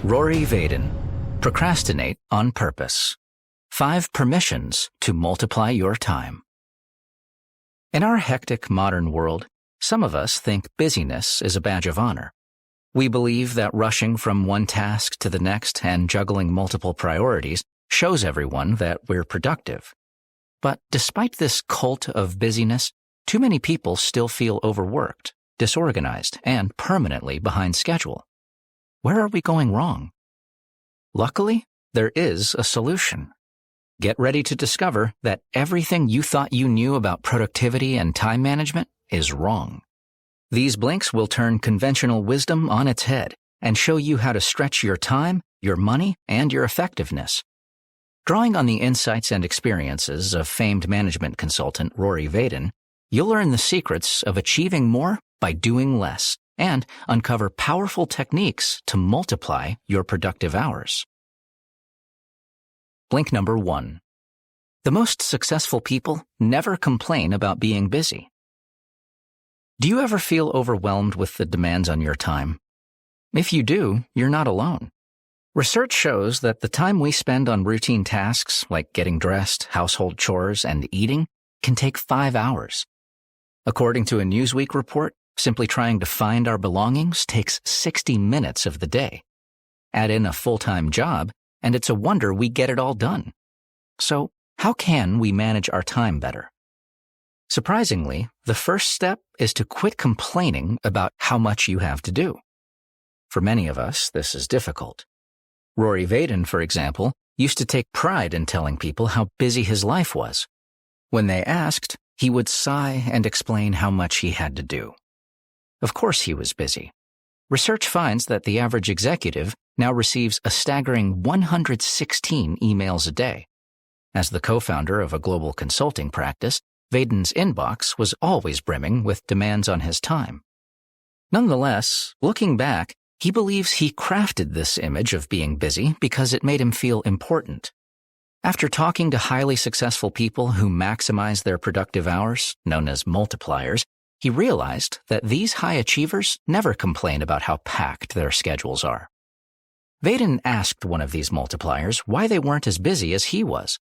Rory Vaden, Procrastinate on Purpose. 5 Permissions to Multiply Your Time. In our hectic modern world, some of us think busyness is a badge of honor. We believe that rushing from one task to the next and juggling multiple priorities shows everyone that we're productive. But despite this cult of busyness, too many people still feel overworked, disorganized, and permanently behind schedule. Where are we going wrong? Luckily, there is a solution. Get ready to discover that everything you thought you knew about productivity and time management is wrong. These blinks will turn conventional wisdom on its head and show you how to stretch your time, your money, and your effectiveness. Drawing on the insights and experiences of famed management consultant Rory Vaden, you'll learn the secrets of achieving more by doing less and uncover powerful techniques to multiply your productive hours. Blink number 1. The most successful people never complain about being busy. Do you ever feel overwhelmed with the demands on your time? If you do, you're not alone. Research shows that the time we spend on routine tasks like getting dressed, household chores, and eating can take 5 hours. According to a Newsweek report, simply trying to find our belongings takes 60 minutes of the day. Add in a full-time job, and it's a wonder we get it all done. So, how can we manage our time better? Surprisingly, the first step is to quit complaining about how much you have to do. For many of us, this is difficult. Rory Vaden, for example, used to take pride in telling people how busy his life was. When they asked, he would sigh and explain how much he had to do. Of course he was busy. Research finds that the average executive now receives a staggering 116 emails a day. As the co-founder of a global consulting practice, Vaden's inbox was always brimming with demands on his time. Nonetheless, looking back, he believes he crafted this image of being busy because it made him feel important. After talking to highly successful people who maximize their productive hours, known as multipliers, he realized that these high achievers never complain about how packed their schedules are. Vaden asked one of these multipliers why they weren't as busy as he was.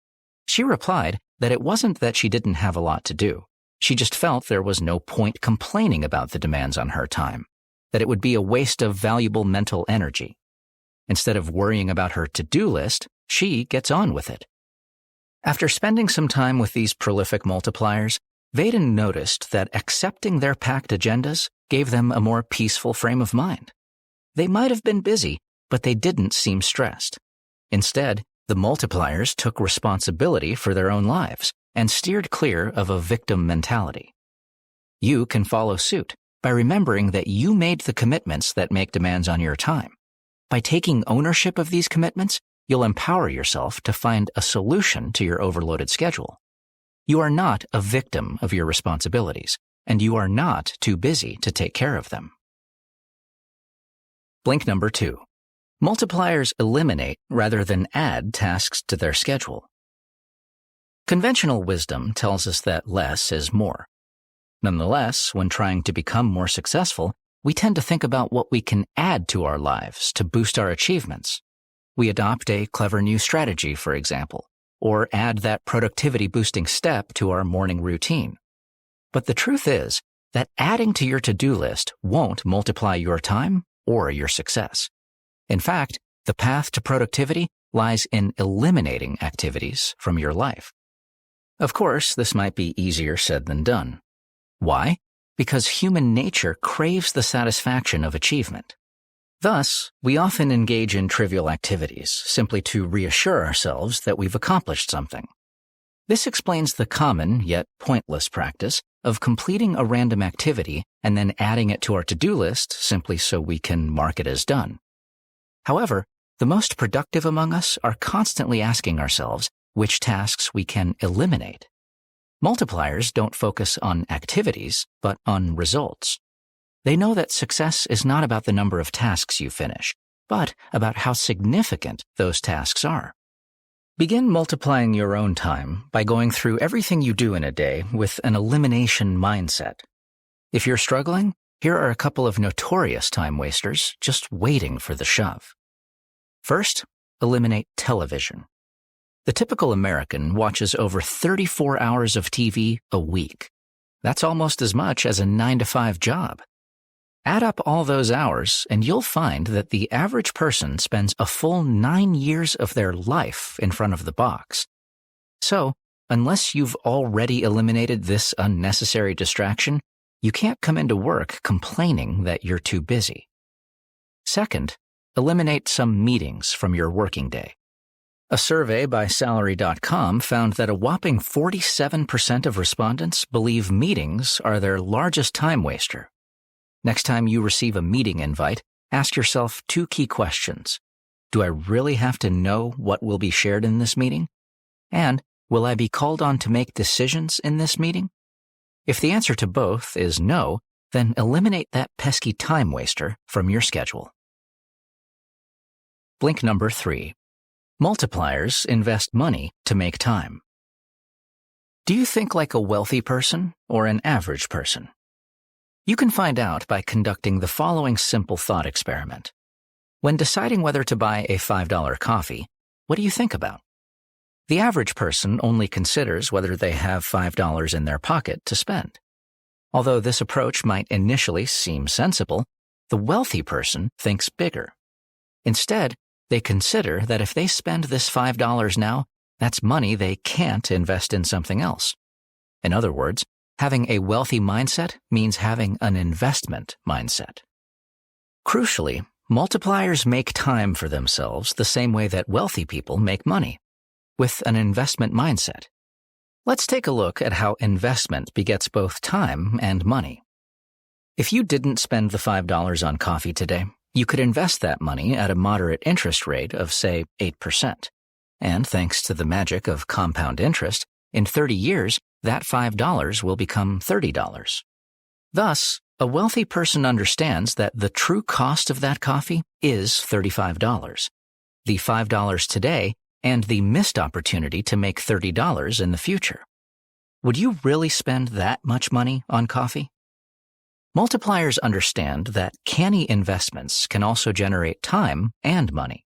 She replied that it wasn't that she didn't have a lot to do. She just felt there was no point complaining about the demands on her time, that it would be a waste of valuable mental energy. Instead of worrying about her to-do list, she gets on with it. After spending some time with these prolific multipliers, Vaden noticed that accepting their packed agendas gave them a more peaceful frame of mind. They might have been busy, but they didn't seem stressed. Instead, the multipliers took responsibility for their own lives and steered clear of a victim mentality. You can follow suit by remembering that you made the commitments that make demands on your time. By taking ownership of these commitments, you'll empower yourself to find a solution to your overloaded schedule. You are not a victim of your responsibilities, and you are not too busy to take care of them. Blink number 2. Multipliers eliminate rather than add tasks to their schedule. Conventional wisdom tells us that less is more. Nonetheless, when trying to become more successful, we tend to think about what we can add to our lives to boost our achievements. We adopt a clever new strategy, for example, or add that productivity-boosting step to our morning routine. But the truth is that adding to your to-do list won't multiply your time or your success. In fact, the path to productivity lies in eliminating activities from your life. Of course, this might be easier said than done. Why? Because human nature craves the satisfaction of achievement. Thus, we often engage in trivial activities simply to reassure ourselves that we've accomplished something. This explains the common yet pointless practice of completing a random activity and then adding it to our to-do list simply so we can mark it as done. However, the most productive among us are constantly asking ourselves which tasks we can eliminate. Multipliers don't focus on activities, but on results. They know that success is not about the number of tasks you finish, but about how significant those tasks are. Begin multiplying your own time by going through everything you do in a day with an elimination mindset. If you're struggling, here are a couple of notorious time wasters just waiting for the shove. First, eliminate television. The typical American watches over 34 hours of TV a week. That's almost as much as a 9-to-5 job. Add up all those hours, and you'll find that the average person spends a full 9 years of their life in front of the box. So, unless you've already eliminated this unnecessary distraction, you can't come into work complaining that you're too busy. Second, eliminate some meetings from your working day. A survey by Salary.com found that a whopping 47% of respondents believe meetings are their largest time waster. Next time you receive a meeting invite, ask yourself 2 key questions. Do I really have to know what will be shared in this meeting? And will I be called on to make decisions in this meeting? If the answer to both is no, then eliminate that pesky time waster from your schedule. Blink number 3. Multipliers invest money to make time. Do you think like a wealthy person or an average person? You can find out by conducting the following simple thought experiment. When deciding whether to buy a $5 coffee, what do you think about? The average person only considers whether they have $5 in their pocket to spend. Although this approach might initially seem sensible, the wealthy person thinks bigger. Instead, they consider that if they spend this $5 now, that's money they can't invest in something else. In other words, having a wealthy mindset means having an investment mindset. Crucially, multipliers make time for themselves the same way that wealthy people make money, with an investment mindset. Let's take a look at how investment begets both time and money. If you didn't spend the $5 on coffee today, you could invest that money at a moderate interest rate of, say, 8%. And thanks to the magic of compound interest, in 30 years, that $5 will become $30. Thus, a wealthy person understands that the true cost of that coffee is $35. The $5 today and the missed opportunity to make $30 in the future. Would you really spend that much money on coffee? Multipliers understand that canny investments can also generate time and money.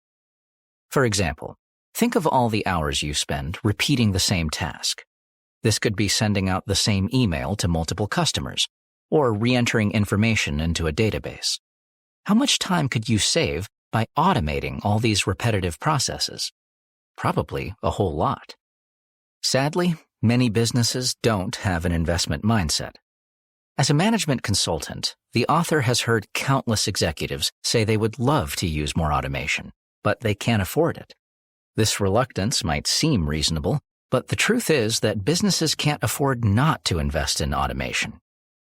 For example, think of all the hours you spend repeating the same task. This could be sending out the same email to multiple customers, or re-entering information into a database. How much time could you save by automating all these repetitive processes? Probably a whole lot. Sadly, many businesses don't have an investment mindset. As a management consultant, the author has heard countless executives say they would love to use more automation, but they can't afford it. This reluctance might seem reasonable, but the truth is that businesses can't afford not to invest in automation.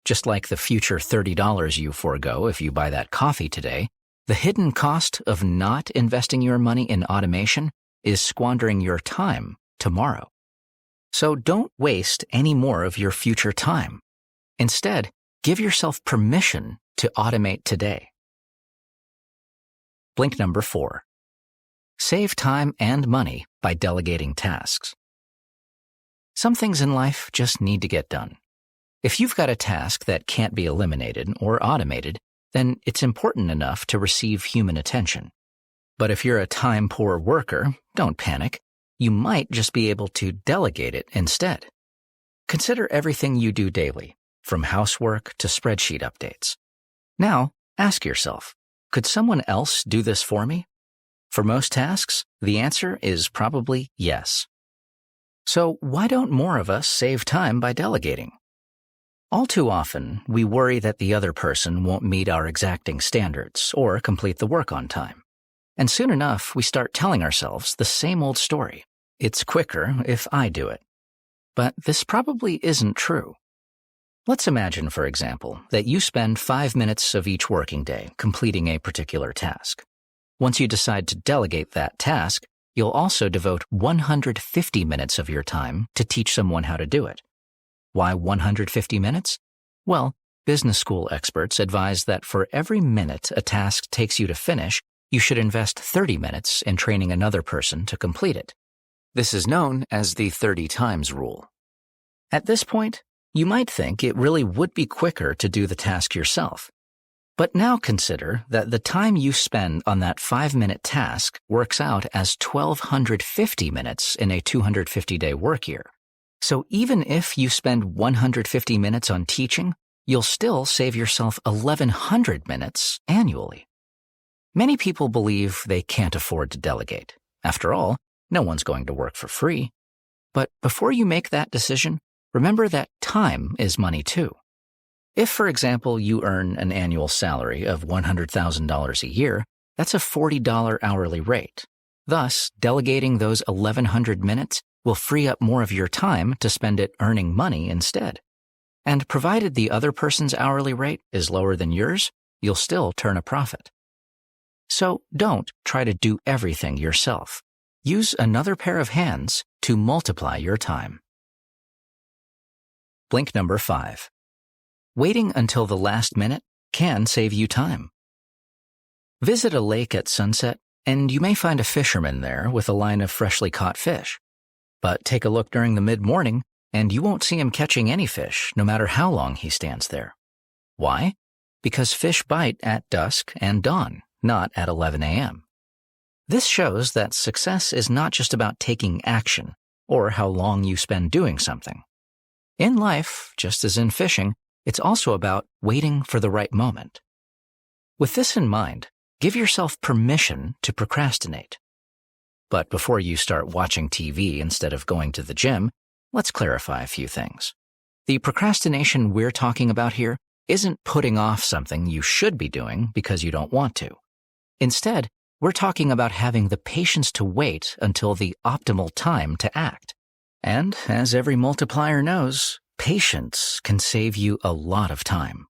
Just like the future $30 you forego if you buy that coffee today, the hidden cost of not investing your money in automation is squandering your time tomorrow. So don't waste any more of your future time. Instead, give yourself permission to automate today. Blink number 4. Save time and money by delegating tasks. Some things in life just need to get done. If you've got a task that can't be eliminated or automated, then it's important enough to receive human attention. But if you're a time-poor worker, don't panic. You might just be able to delegate it instead. Consider everything you do daily, from housework to spreadsheet updates. Now, ask yourself, could someone else do this for me? For most tasks, the answer is probably yes. So why don't more of us save time by delegating? All too often, we worry that the other person won't meet our exacting standards or complete the work on time. And soon enough, we start telling ourselves the same old story. It's quicker if I do it. But this probably isn't true. Let's imagine, for example, that you spend 5 minutes of each working day completing a particular task. Once you decide to delegate that task, you'll also devote 150 minutes of your time to teach someone how to do it. Why 150 minutes? Well, business school experts advise that for every minute a task takes you to finish, you should invest 30 minutes in training another person to complete it. This is known as the 30 times rule. At this point, you might think it really would be quicker to do the task yourself. But now consider that the time you spend on that 5-minute task works out as 1,250 minutes in a 250-day work year. So even if you spend 150 minutes on teaching, you'll still save yourself 1,100 minutes annually. Many people believe they can't afford to delegate. After all, no one's going to work for free. But before you make that decision, remember that time is money too. If, for example, you earn an annual salary of $100,000 a year, that's a $40 hourly rate. Thus, delegating those 1,100 minutes will free up more of your time to spend it earning money instead. And provided the other person's hourly rate is lower than yours, you'll still turn a profit. So don't try to do everything yourself. Use another pair of hands to multiply your time. Blink number 5. Waiting until the last minute can save you time. Visit a lake at sunset, and you may find a fisherman there with a line of freshly caught fish. But take a look during the mid-morning, and you won't see him catching any fish, no matter how long he stands there. Why? Because fish bite at dusk and dawn, not at 11 a.m. This shows that success is not just about taking action, or how long you spend doing something. In life, just as in fishing, it's also about waiting for the right moment. With this in mind, give yourself permission to procrastinate. But before you start watching TV instead of going to the gym, let's clarify a few things. The procrastination we're talking about here isn't putting off something you should be doing because you don't want to. Instead, we're talking about having the patience to wait until the optimal time to act. And as every multiplier knows, patience can save you a lot of time.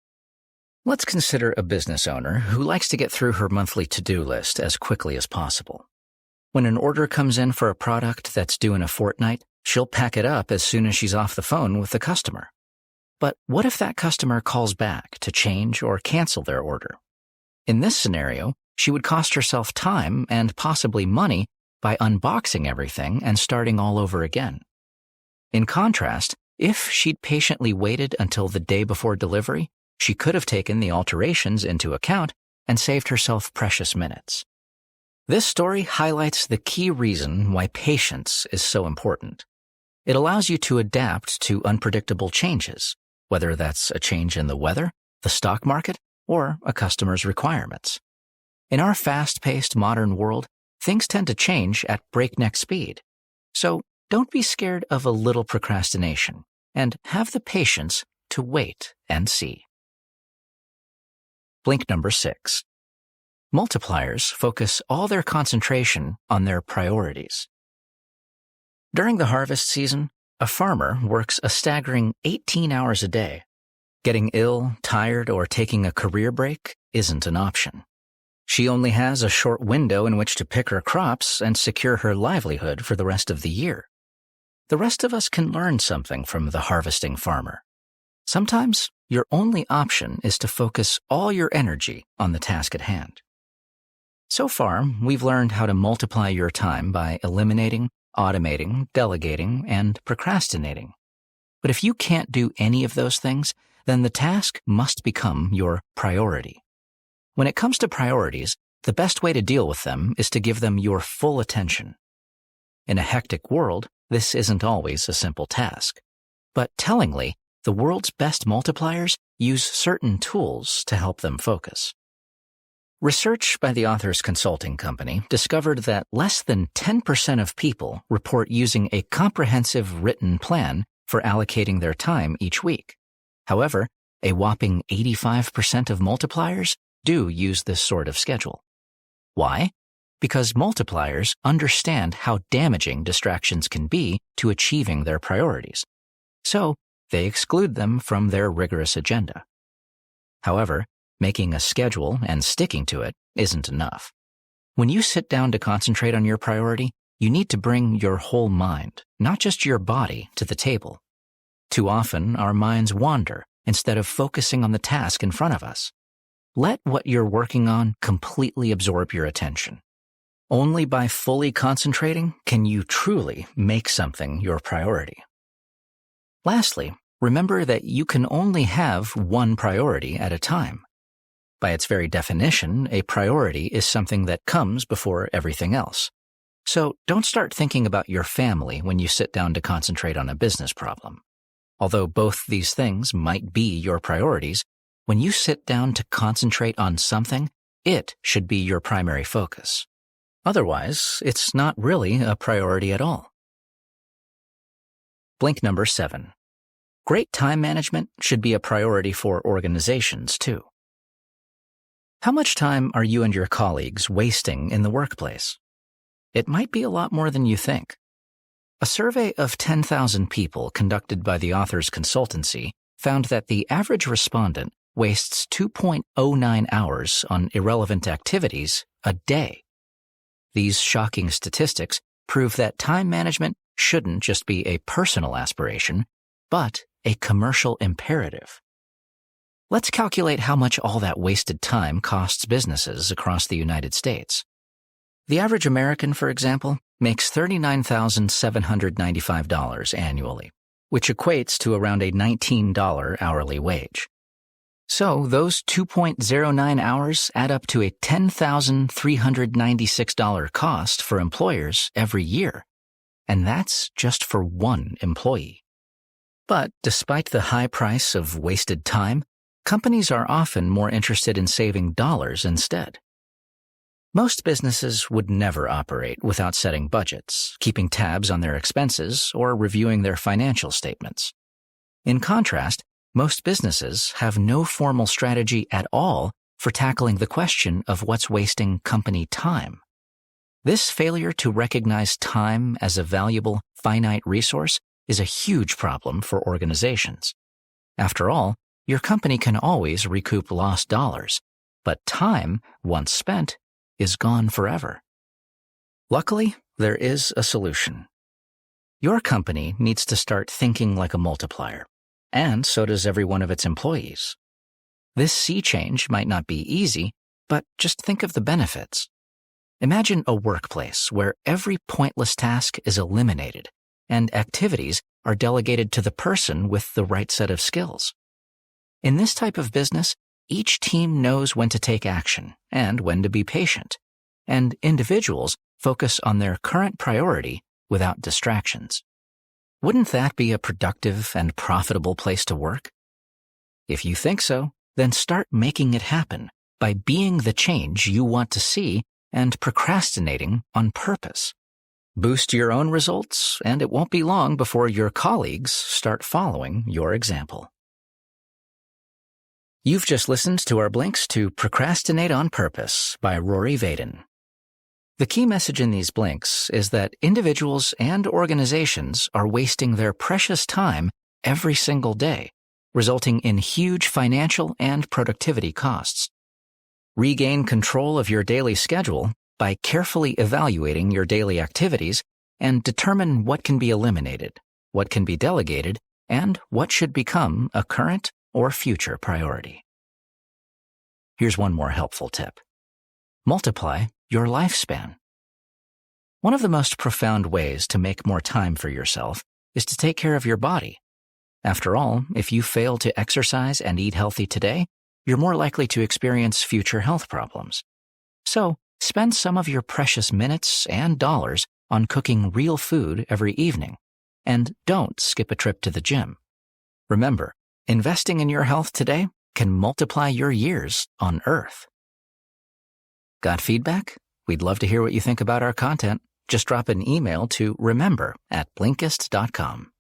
Let's consider a business owner who likes to get through her monthly to-do list as quickly as possible. When an order comes in for a product that's due in a fortnight, she'll pack it up as soon as she's off the phone with the customer. But what if that customer calls back to change or cancel their order? In this scenario, she would cost herself time and possibly money by unboxing everything and starting all over again. In contrast, if she'd patiently waited until the day before delivery, she could have taken the alterations into account and saved herself precious minutes. This story highlights the key reason why patience is so important. It allows you to adapt to unpredictable changes, whether that's a change in the weather, the stock market, or a customer's requirements. In our fast-paced modern world, things tend to change at breakneck speed. So don't be scared of a little procrastination, and have the patience to wait and see. Blink number 6. Multipliers focus all their concentration on their priorities. During the harvest season, a farmer works a staggering 18 hours a day. Getting ill, tired, or taking a career break isn't an option. She only has a short window in which to pick her crops and secure her livelihood for the rest of the year. The rest of us can learn something from the harvesting farmer. Sometimes your only option is to focus all your energy on the task at hand. So far, we've learned how to multiply your time by eliminating, automating, delegating, and procrastinating. But if you can't do any of those things, then the task must become your priority. When it comes to priorities, the best way to deal with them is to give them your full attention. In a hectic world, this isn't always a simple task. But tellingly, the world's best multipliers use certain tools to help them focus. Research by the author's consulting company discovered that less than 10% of people report using a comprehensive written plan for allocating their time each week. However, a whopping 85% of multipliers do use this sort of schedule. Why? Because multipliers understand how damaging distractions can be to achieving their priorities. So, they exclude them from their rigorous agenda. However, making a schedule and sticking to it isn't enough. When you sit down to concentrate on your priority, you need to bring your whole mind, not just your body, to the table. Too often, our minds wander instead of focusing on the task in front of us. Let what you're working on completely absorb your attention. Only by fully concentrating can you truly make something your priority. Lastly, remember that you can only have one priority at a time. By its very definition, a priority is something that comes before everything else. So don't start thinking about your family when you sit down to concentrate on a business problem. Although both these things might be your priorities, when you sit down to concentrate on something, it should be your primary focus. Otherwise, it's not really a priority at all. Blink number 7. Great time management should be a priority for organizations, too. How much time are you and your colleagues wasting in the workplace? It might be a lot more than you think. A survey of 10,000 people conducted by the author's consultancy found that the average respondent wastes 2.09 hours on irrelevant activities a day. These shocking statistics prove that time management shouldn't just be a personal aspiration, but a commercial imperative. Let's calculate how much all that wasted time costs businesses across the United States. The average American, for example, makes $39,795 annually, which equates to around a $19 hourly wage. So those 2.09 hours add up to a $10,396 cost for employers every year, and that's just for one employee. But despite the high price of wasted time, companies are often more interested in saving dollars instead. Most businesses would never operate without setting budgets, keeping tabs on their expenses, or reviewing their financial statements. In contrast, most businesses have no formal strategy at all for tackling the question of what's wasting company time. This failure to recognize time as a valuable, finite resource is a huge problem for organizations. After all, your company can always recoup lost dollars, but time, once spent, is gone forever. Luckily, there is a solution. Your company needs to start thinking like a multiplier, and so does every one of its employees. This sea change might not be easy, but just think of the benefits. Imagine a workplace where every pointless task is eliminated and activities are delegated to the person with the right set of skills. In this type of business, each team knows when to take action and when to be patient, and individuals focus on their current priority without distractions. Wouldn't that be a productive and profitable place to work? If you think so, then start making it happen by being the change you want to see and procrastinating on purpose. Boost your own results, and it won't be long before your colleagues start following your example. You've just listened to our blinks to Procrastinate on Purpose by Rory Vaden. The key message in these blinks is that individuals and organizations are wasting their precious time every single day, resulting in huge financial and productivity costs. Regain control of your daily schedule by carefully evaluating your daily activities and determine what can be eliminated, what can be delegated, and what should become a current or future priority. Here's one more helpful tip. Multiply your lifespan. One of the most profound ways to make more time for yourself is to take care of your body. After all, if you fail to exercise and eat healthy today, you're more likely to experience future health problems. So, spend some of your precious minutes and dollars on cooking real food every evening, and don't skip a trip to the gym. Remember, investing in your health today can multiply your years on Earth. Got feedback? We'd love to hear what you think about our content. Just drop an email to remember@blinkist.com.